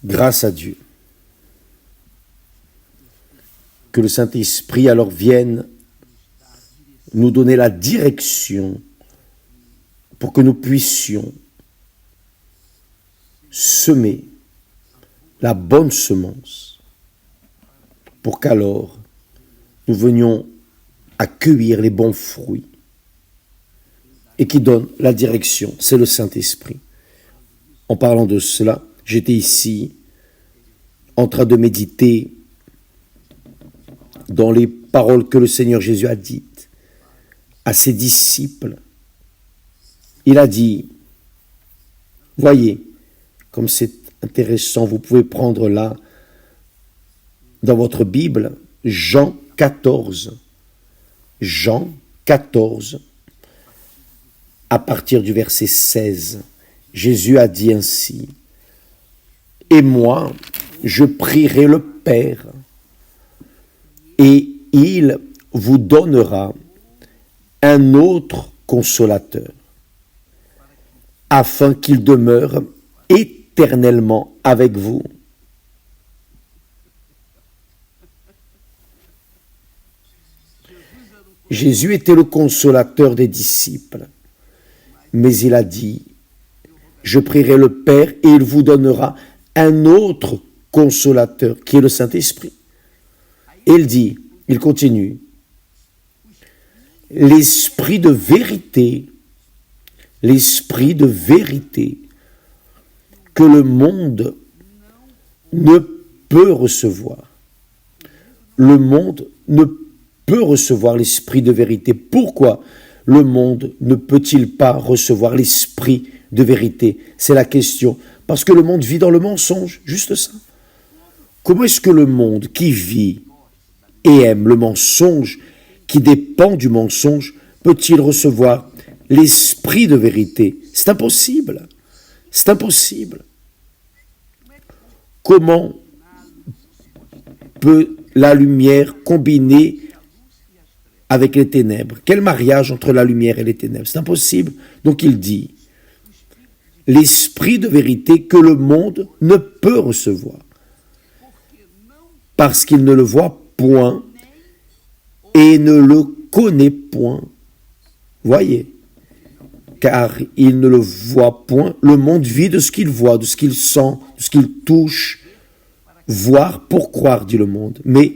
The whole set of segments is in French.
Grâce à Dieu. Que le Saint-Esprit alors vienne nous donner la direction pour que nous puissions semer la bonne semence, pour qu'alors nous venions à cueillir les bons fruits. Et qui donne la direction, c'est le Saint-Esprit. En parlant de cela, j'étais ici en train de méditer dans les paroles que le Seigneur Jésus a dites à ses disciples. Il a dit, voyez, comme c'est intéressant, vous pouvez prendre là, dans votre Bible, Jean 14. Jean 14, à partir du verset 16, Jésus a dit ainsi, « Et moi, je prierai le Père, et il vous donnera un autre consolateur, afin qu'il demeure éternellement avec vous. » Jésus était le consolateur des disciples, mais il a dit, « Je prierai le Père et il vous donnera un autre consolateur, qui est le Saint-Esprit. » Et il continue, « L'Esprit de vérité, que le monde ne peut recevoir. » Le monde ne peut recevoir l'Esprit de vérité. Pourquoi le monde ne peut-il pas recevoir l'Esprit de vérité? C'est la question. Parce que le monde vit dans le mensonge, juste ça. Comment est-ce que le monde qui vit et aime le mensonge, qui dépend du mensonge, peut-il recevoir l'Esprit de vérité? C'est impossible. C'est impossible. Comment peut la lumière combiner avec les ténèbres? Quel mariage entre la lumière et les ténèbres? C'est impossible. Donc il dit, l'Esprit de vérité que le monde ne peut recevoir, parce qu'il ne le voit point et ne le connaît point. Voyez, car il ne le voit point. Le monde vit de ce qu'il voit, de ce qu'il sent, de ce qu'il touche. Voir pour croire, dit le monde. Mais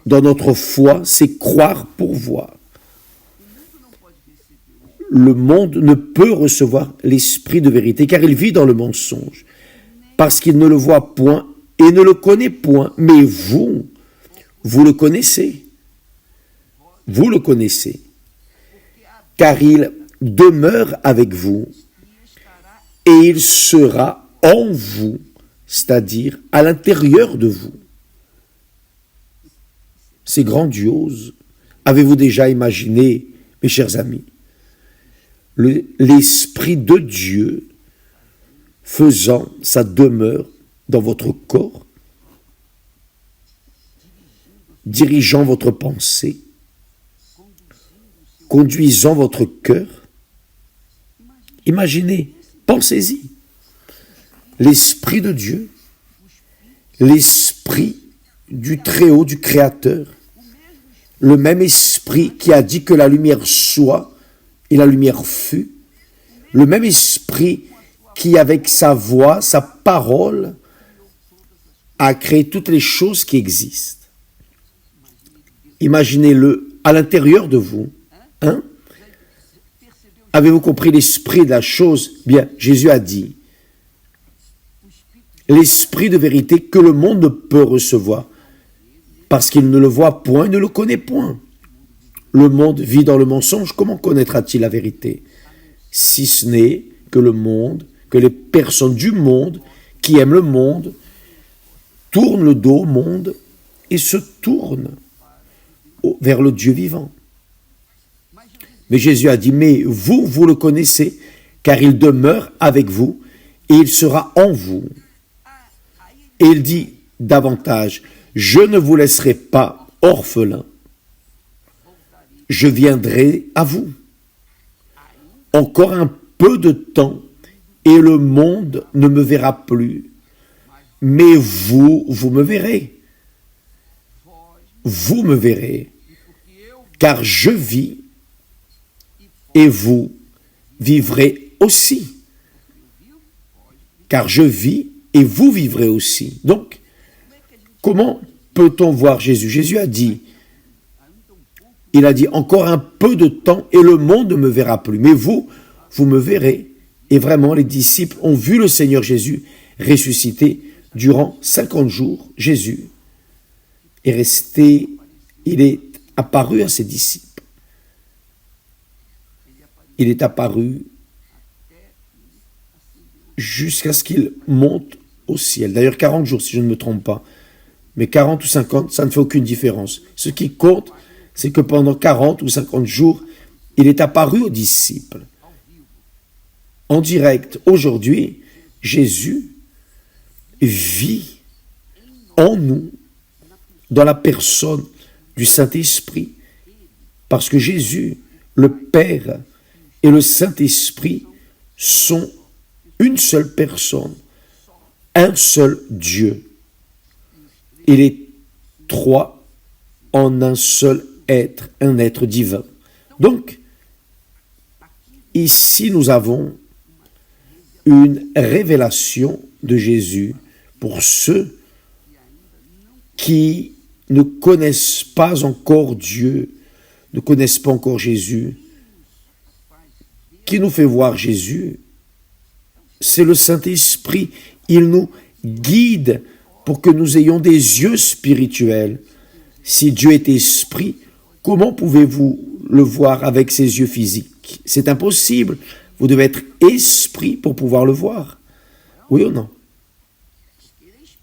dans notre foi, c'est croire pour voir. Le monde ne peut recevoir l'Esprit de vérité, car il vit dans le mensonge, parce qu'il ne le voit point et ne le connaît point. Mais vous le connaissez. Vous le connaissez, car il demeure avec vous et il sera en vous, c'est-à-dire à l'intérieur de vous. C'est grandiose. Avez-vous déjà imaginé, mes chers amis, l'Esprit de Dieu faisant sa demeure dans votre corps, dirigeant votre pensée, conduisant votre cœur? Imaginez, pensez-y. L'Esprit de Dieu, l'Esprit du Très-Haut, du Créateur, le même Esprit qui a dit que la lumière soit et la lumière fut, le même Esprit qui, avec sa voix, sa parole, a créé toutes les choses qui existent. Imaginez-le à l'intérieur de vous. Hein? Avez-vous compris l'esprit de la chose? Bien, Jésus a dit, l'Esprit de vérité que le monde ne peut recevoir, parce qu'il ne le voit point et ne le connaît point. Le monde vit dans le mensonge, comment connaîtra-t-il la vérité? Si ce n'est que le monde, que les personnes du monde, qui aiment le monde, tournent le dos au monde et se tournent vers le Dieu vivant. Mais Jésus a dit, mais vous le connaissez, car il demeure avec vous et il sera en vous. Et il dit davantage, je ne vous laisserai pas orphelins, je viendrai à vous. Encore un peu de temps et le monde ne me verra plus, mais vous, vous me verrez. Vous me verrez, car je vis et vous vivrez aussi. Car je vis et vous vivrez aussi. Donc, comment peut-on voir Jésus? Jésus a dit, il a dit, encore un peu de temps et le monde ne me verra plus. Mais vous, vous me verrez. Et vraiment, les disciples ont vu le Seigneur Jésus ressuscité durant 50 jours. Jésus est resté, il est apparu à ses disciples. Il est apparu jusqu'à ce qu'il monte au ciel. D'ailleurs, 40 jours, si je ne me trompe pas. Mais 40 ou 50, ça ne fait aucune différence. Ce qui compte, c'est que pendant 40 ou 50 jours, il est apparu aux disciples. En direct, aujourd'hui, Jésus vit en nous, dans la personne du Saint-Esprit, parce que Jésus, le Père et le Saint-Esprit sont une seule personne, un seul Dieu. Il est trois en un seul être, un être divin. Donc, ici nous avons une révélation de Jésus pour ceux qui ne connaissent pas encore Dieu, ne connaissent pas encore Jésus. Qui nous fait voir Jésus? C'est le Saint-Esprit. Il nous guide pour que nous ayons des yeux spirituels. Si Dieu est esprit, comment pouvez-vous le voir avec ses yeux physiques? C'est impossible. Vous devez être esprit pour pouvoir le voir. Oui ou non?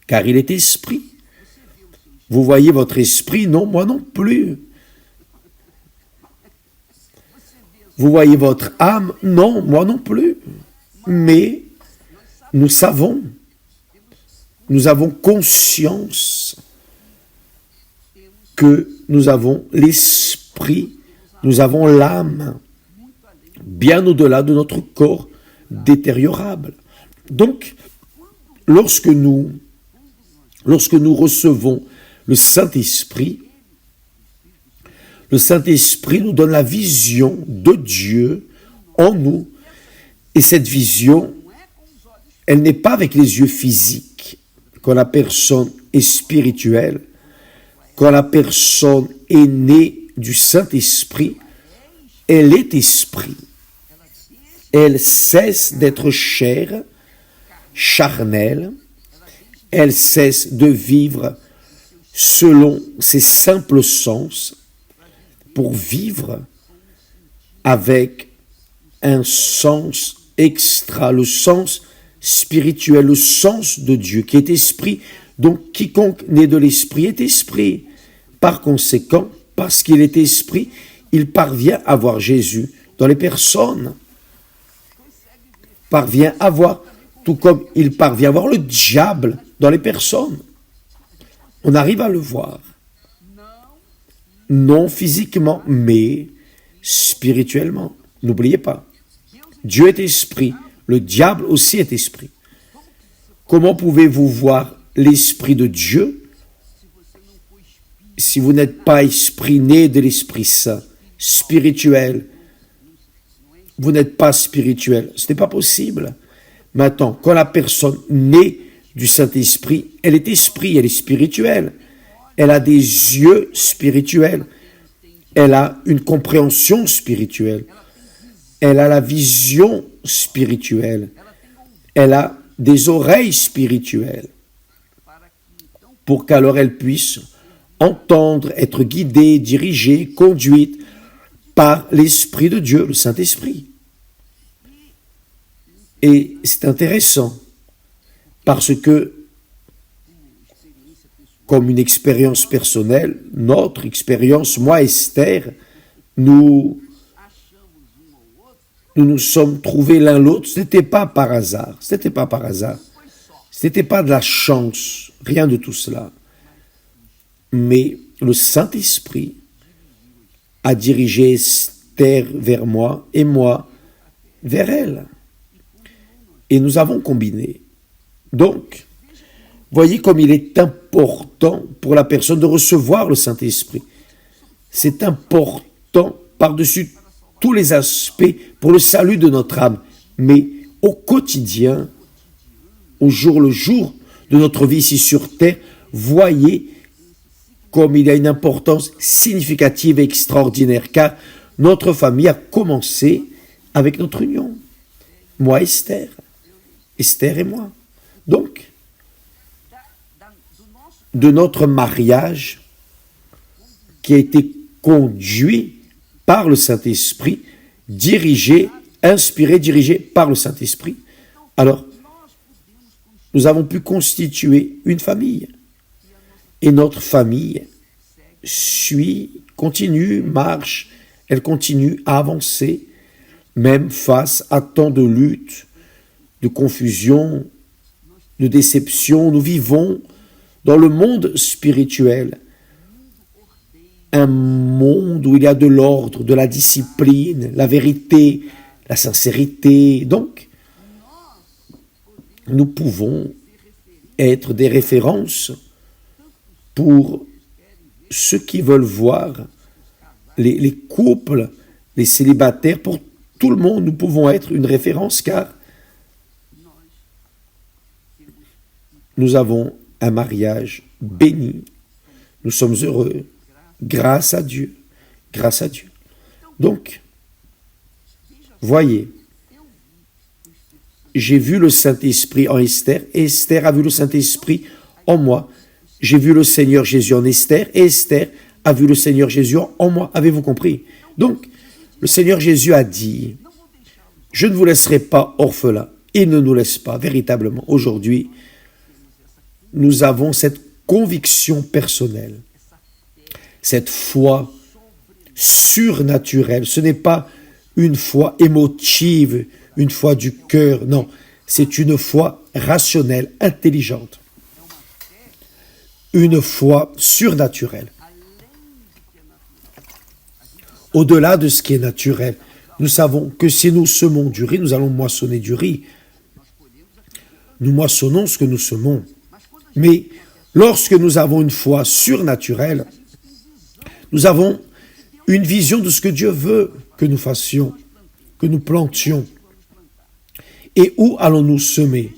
Car il est esprit. Vous voyez votre esprit? Non, moi non plus. Vous voyez votre âme? Non, moi non plus. Mais nous savons, nous avons conscience que nous avons l'esprit, nous avons l'âme, bien au-delà de notre corps détériorable. Donc, lorsque nous recevons le Saint-Esprit nous donne la vision de Dieu en nous. Et cette vision, elle n'est pas avec les yeux physiques. Quand la personne est spirituelle, quand la personne est née du Saint-Esprit, elle est esprit. Elle cesse d'être chair, charnelle. Elle cesse de vivre selon ses simples sens pour vivre avec un sens extra, le sens spirituel, le sens de Dieu qui est esprit. Donc quiconque naît de l'esprit est esprit. Par conséquent, parce qu'il est esprit, il parvient à voir Jésus dans les personnes. Parvient à voir, tout comme il parvient à voir le diable dans les personnes. On arrive à le voir. Non physiquement, mais spirituellement. N'oubliez pas. Dieu est esprit. Le diable aussi est esprit. Comment pouvez-vous voir l'esprit de Dieu si vous n'êtes pas esprit né de l'Esprit Saint, spirituel? Vous n'êtes pas spirituel. Ce n'est pas possible. Maintenant, quand la personne naît du Saint-Esprit, elle est esprit, elle est spirituelle. Elle a des yeux spirituels. Elle a une compréhension spirituelle. Elle a la vision spirituelle. Elle a des oreilles spirituelles. Pour qu'alors elle puisse entendre, être guidée, dirigée, conduite par l'Esprit de Dieu, le Saint-Esprit. Et c'est intéressant parce que, comme une expérience personnelle, notre expérience, moi, Esther, nous nous sommes trouvés l'un l'autre. Ce n'était pas par hasard. Ce n'était pas par hasard. Ce n'était pas de la chance. Rien de tout cela. Mais le Saint-Esprit a dirigé Esther vers moi et moi vers elle. et nous avons combiné. Donc, voyez comme il est important pour la personne de recevoir le Saint-Esprit. C'est important par-dessus tous les aspects pour le salut de notre âme. Mais au quotidien, au jour le jour de notre vie ici sur terre, voyez comme il y a une importance significative et extraordinaire, car notre famille a commencé avec notre union. Moi, Esther et moi. Donc, de notre mariage qui a été conduit par le Saint-Esprit, dirigé par le Saint-Esprit. Alors, nous avons pu constituer une famille. Et notre famille marche, elle continue à avancer, même face à tant de luttes, de confusion, de déception. Nous vivons dans le monde spirituel, un monde où il y a de l'ordre, de la discipline, la vérité, la sincérité. Donc, nous pouvons être des références pour ceux qui veulent voir, les couples, les célibataires, pour tout le monde, nous pouvons être une référence car nous avons un mariage béni, nous sommes heureux, grâce à Dieu. Donc, voyez, j'ai vu le Saint-Esprit en Esther, et Esther a vu le Saint-Esprit en moi. J'ai vu le Seigneur Jésus en Esther, et Esther a vu le Seigneur Jésus en moi. Avez-vous compris? Donc, le Seigneur Jésus a dit, je ne vous laisserai pas orphelins. Il ne nous laisse pas, véritablement. Aujourd'hui, nous avons cette conviction personnelle, cette foi surnaturelle. Ce n'est pas une foi émotive, une foi du cœur, non. C'est une foi rationnelle, intelligente. Une foi surnaturelle. Au-delà de ce qui est naturel, nous savons que si nous semons du riz, nous allons moissonner du riz. Nous moissonnons ce que nous semons. Mais lorsque nous avons une foi surnaturelle, nous avons une vision de ce que Dieu veut que nous fassions, que nous plantions. Et où allons-nous semer?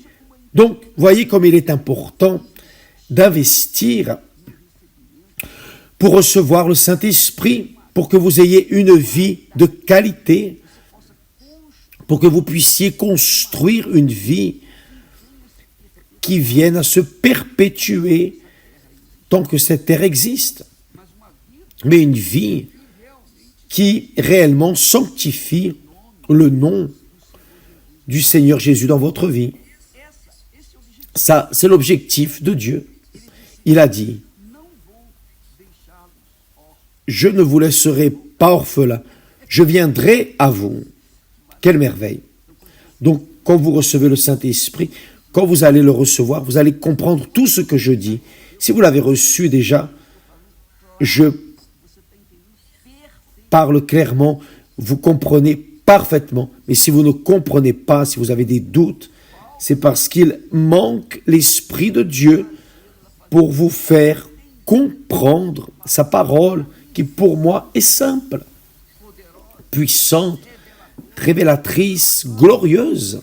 Donc, voyez comme il est important d'investir pour recevoir le Saint-Esprit, pour que vous ayez une vie de qualité, pour que vous puissiez construire une vie qui vienne à se perpétuer tant que cette terre existe. Mais une vie qui réellement sanctifie le nom du Seigneur Jésus dans votre vie. Ça, c'est l'objectif de Dieu. Il a dit, je ne vous laisserai pas orphelins, je viendrai à vous. Quelle merveille! Donc, quand vous recevez le Saint-Esprit, quand vous allez le recevoir, vous allez comprendre tout ce que je dis. Si vous l'avez reçu déjà, je parle clairement, vous comprenez parfaitement. Mais si vous ne comprenez pas, si vous avez des doutes, c'est parce qu'il manque l'Esprit de Dieu pour vous faire comprendre sa parole qui pour moi est simple, puissante, révélatrice, glorieuse,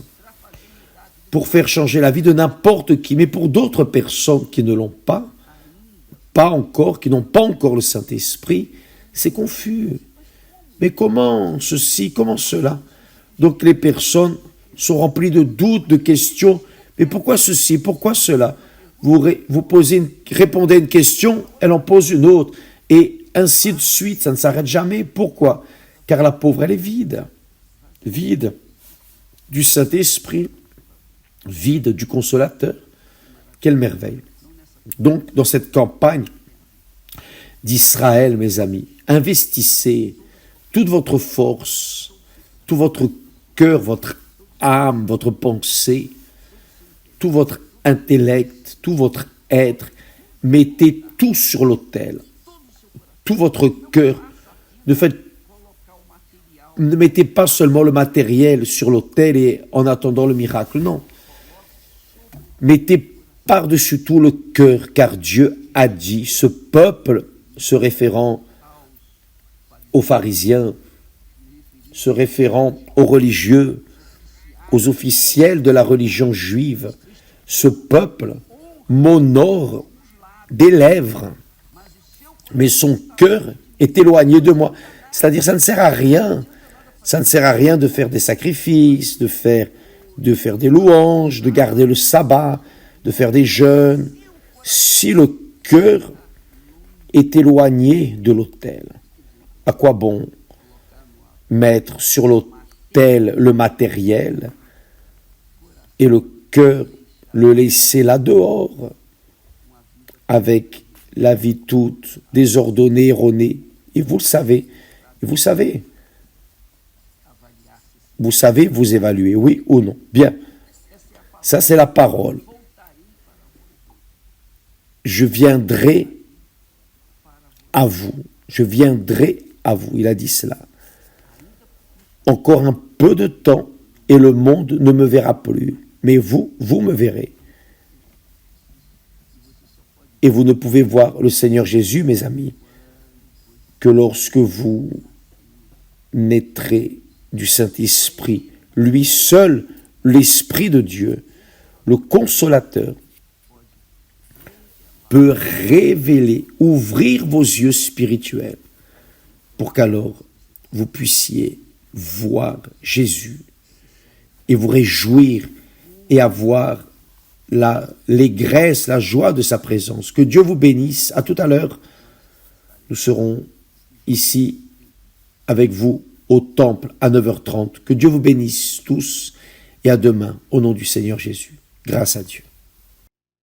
pour faire changer la vie de n'importe qui. Mais pour d'autres personnes qui ne l'ont pas encore, qui n'ont pas encore le Saint-Esprit, c'est confus. Mais comment ceci, comment cela? Donc les personnes sont remplies de doutes, de questions. Mais pourquoi ceci, pourquoi cela? Vous répondez à une question, elle en pose une autre. Et ainsi de suite, ça ne s'arrête jamais. Pourquoi? Car la pauvre, elle est vide. Vide du Saint-Esprit, vide du Consolateur. Quelle merveille! Donc, dans cette campagne d'Israël, mes amis, investissez toute votre force, tout votre cœur, votre âme, votre pensée, tout votre intellect, tout votre être, mettez tout sur l'autel, tout votre cœur. Ne ne mettez pas seulement le matériel sur l'autel et en attendant le miracle, non. Mettez par-dessus tout le cœur, car Dieu a dit, ce peuple, se référant aux pharisiens, se référant aux religieux, aux officiels de la religion juive, ce peuple m'honore des lèvres, mais son cœur est éloigné de moi. C'est-à-dire, ça ne sert à rien. Ça ne sert à rien de faire des sacrifices, de faire des louanges, de garder le sabbat, de faire des jeûnes, si le cœur est éloigné de l'autel. À quoi bon mettre sur l'autel le matériel et le cœur le laisser là dehors avec la vie toute désordonnée, erronée? Et vous le savez, vous savez vous évaluer, oui ou non. Bien, ça c'est la parole. Je viendrai à vous, je viendrai à vous, il a dit cela. Encore un peu de temps et le monde ne me verra plus, mais vous me verrez. Et vous ne pouvez voir le Seigneur Jésus, mes amis, que lorsque vous naîtrez du Saint-Esprit, lui seul, l'Esprit de Dieu, le Consolateur, peut révéler, ouvrir vos yeux spirituels pour qu'alors vous puissiez voir Jésus et vous réjouir et avoir l'allégresse, la joie de sa présence. Que Dieu vous bénisse. À tout à l'heure. Nous serons ici avec vous au temple à 9h30. Que Dieu vous bénisse tous et à demain au nom du Seigneur Jésus. Grâce à Dieu.